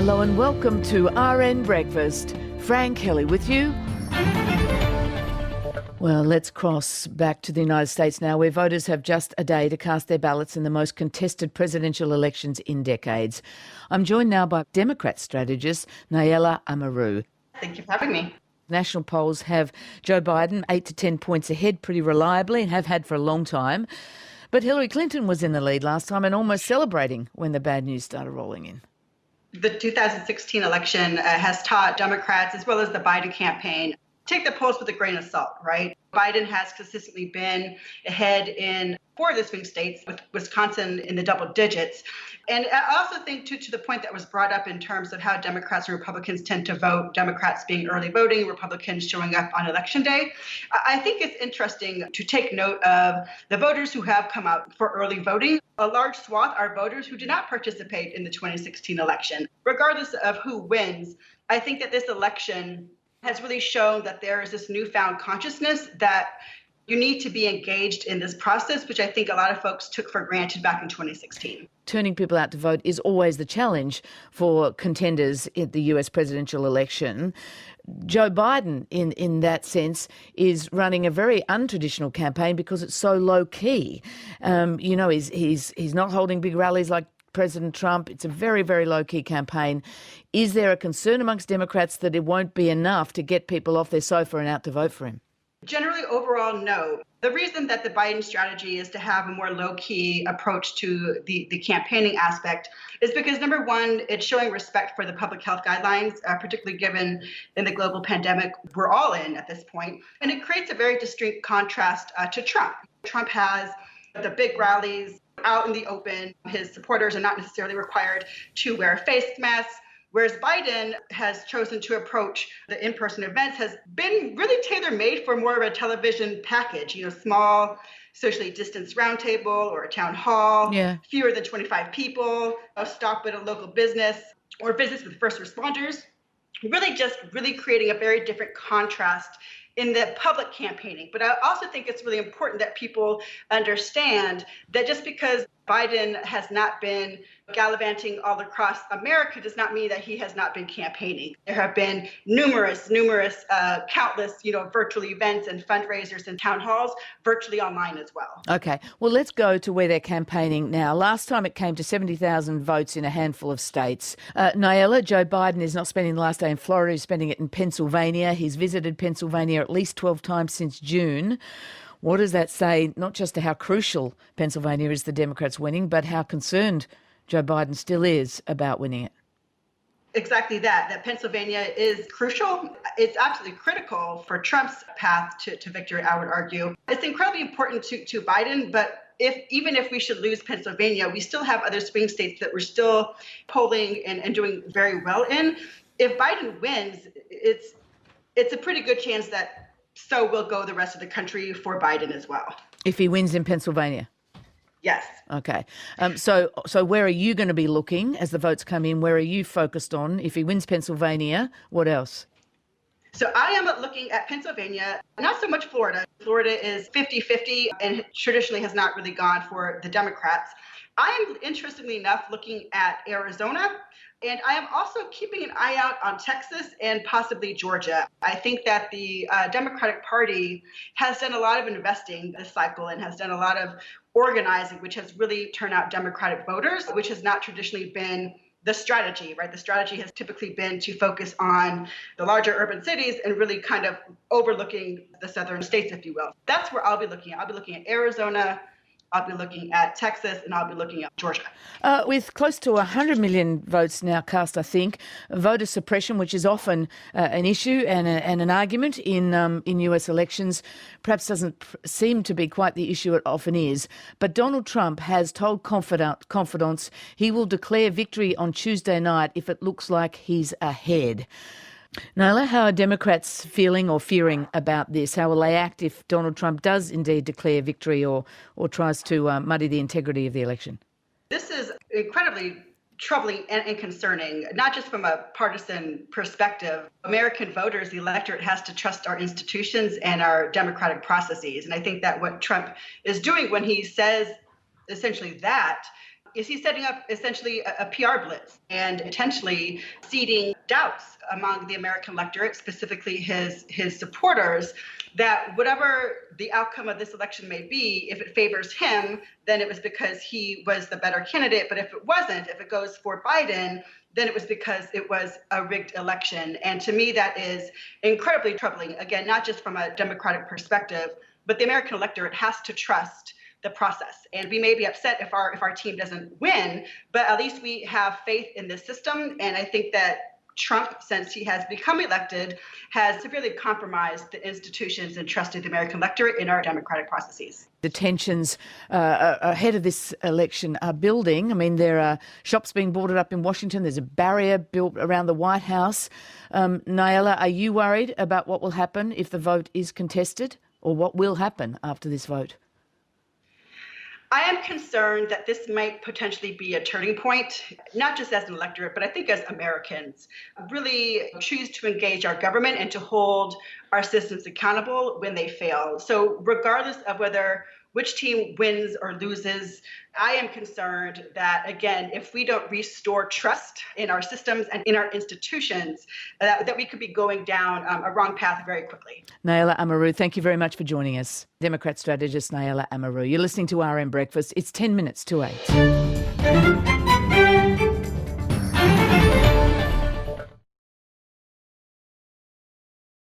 Hello and welcome to RN Breakfast. Fran Kelly with you. Well, let's cross back to the United States now, where voters have just a day to cast their ballots in the most contested presidential elections in decades. I'm joined now by Democrat strategist Nayela Amaru. Thank you for having me. National polls have Joe Biden 8 to 10 points ahead pretty reliably and have had for a long time. But Hillary Clinton was in the lead last time and almost celebrating when the bad news started rolling in. The 2016 election has taught Democrats, as well as the Biden campaign, take the polls with a grain of salt, right? Biden has consistently been ahead in 4 of the swing states, with Wisconsin in the double digits. And I also think, to the point that was brought up in terms of how Democrats and Republicans tend to vote, Democrats being early voting, Republicans showing up on Election Day, I think it's interesting to take note of the voters who have come out for early voting. A large swath are voters who did not participate in the 2016 election. Regardless of who wins, I think that this election has really shown that there is this newfound consciousness that you need to be engaged in this process, which I think a lot of folks took for granted back in 2016. Turning people out to vote is always the challenge for contenders in the US presidential election. Joe Biden, in that sense, is running a very untraditional campaign because it's so low key. He's not holding big rallies like President Trump. It's a very, very low-key campaign. Is there a concern amongst Democrats that it won't be enough to get people off their sofa and out to vote for him? Generally, overall, no. The reason that the Biden strategy is to have a more low-key approach to the campaigning aspect is because, number one, it's showing respect for the public health guidelines, particularly given in the global pandemic we're all in at this point. And it creates a very distinct contrast to Trump. Trump has the big rallies out in the open. His supporters are not necessarily required to wear face masks. Whereas Biden has chosen to approach the in-person events, has been really tailor-made for more of a television package, small, socially distanced roundtable or a town hall, fewer than 25 people, a stop at a local business, or visits with first responders, really creating a very different contrast in the public campaigning. But I also think it's really important that people understand that just because Biden has not been gallivanting all across America does not mean that he has not been campaigning. There have been numerous, countless, virtual events and fundraisers and town halls virtually online as well. Okay, well, let's go to where they're campaigning now. Last time it came to 70,000 votes in a handful of states. Nayela, Joe Biden is not spending the last day in Florida, he's spending it in Pennsylvania. He's visited Pennsylvania at least 12 times since June. What does that say, not just to how crucial Pennsylvania is the Democrats winning, but how concerned Joe Biden still is about winning it? Exactly that Pennsylvania is crucial. It's absolutely critical for Trump's path to victory, I would argue. It's incredibly important to Biden, but even if we should lose Pennsylvania, we still have other swing states that we're still polling and doing very well in. If Biden wins, it's a pretty good chance that so will go the rest of the country for Biden as well. If he wins in Pennsylvania? Yes. Okay. So where are you going to be looking as the votes come in? Where are you focused on? If he wins Pennsylvania, what else? So I am looking at Pennsylvania, not so much Florida. Florida is 50-50 and traditionally has not really gone for the Democrats. I am, interestingly enough, looking at Arizona, and I am also keeping an eye out on Texas and possibly Georgia. I think that the Democratic Party has done a lot of investing this cycle and has done a lot of organizing, which has really turned out Democratic voters, which has not traditionally been the strategy, right? The strategy has typically been to focus on the larger urban cities and really kind of overlooking the southern states, if you will. That's where I'll be looking at. I'll be looking at Arizona, I'll be looking at Texas, and I'll be looking at Georgia. With close to 100 million votes now cast, I think, voter suppression, which is often an issue and an argument in US elections, perhaps doesn't seem to be quite the issue it often is. But Donald Trump has told confidants he will declare victory on Tuesday night if it looks like he's ahead. Nayela, how are Democrats feeling or fearing about this? How will they act if Donald Trump does indeed declare victory or tries to muddy the integrity of the election? This is incredibly troubling and concerning, not just from a partisan perspective. American voters, the electorate, has to trust our institutions and our democratic processes. And I think that what Trump is doing when he says essentially that is he setting up essentially a PR blitz and potentially seeding doubts among the American electorate, specifically his supporters, that whatever the outcome of this election may be, if it favors him, then it was because he was the better candidate. But if it wasn't, if it goes for Biden, then it was because it was a rigged election. And to me, that is incredibly troubling. Again, not just from a Democratic perspective, but the American electorate has to trust the process. And we may be upset if our team doesn't win, but at least we have faith in this system. And I think that Trump, since he has become elected, has severely compromised the institutions and trust of the American electorate in our democratic processes. The tensions ahead of this election are building. I mean, there are shops being boarded up in Washington. There's a barrier built around the White House. Nayela, are you worried about what will happen if the vote is contested, or what will happen after this vote? I am concerned that this might potentially be a turning point, not just as an electorate, but I think as Americans really choose to engage our government and to hold our systems accountable when they fail. So regardless of which team wins or loses, I am concerned that, again, if we don't restore trust in our systems and in our institutions, that we could be going down a wrong path very quickly. Nayela Amaru, thank you very much for joining us. Democrat strategist Nayela Amaru. You're listening to RM Breakfast. It's 10 minutes to 8.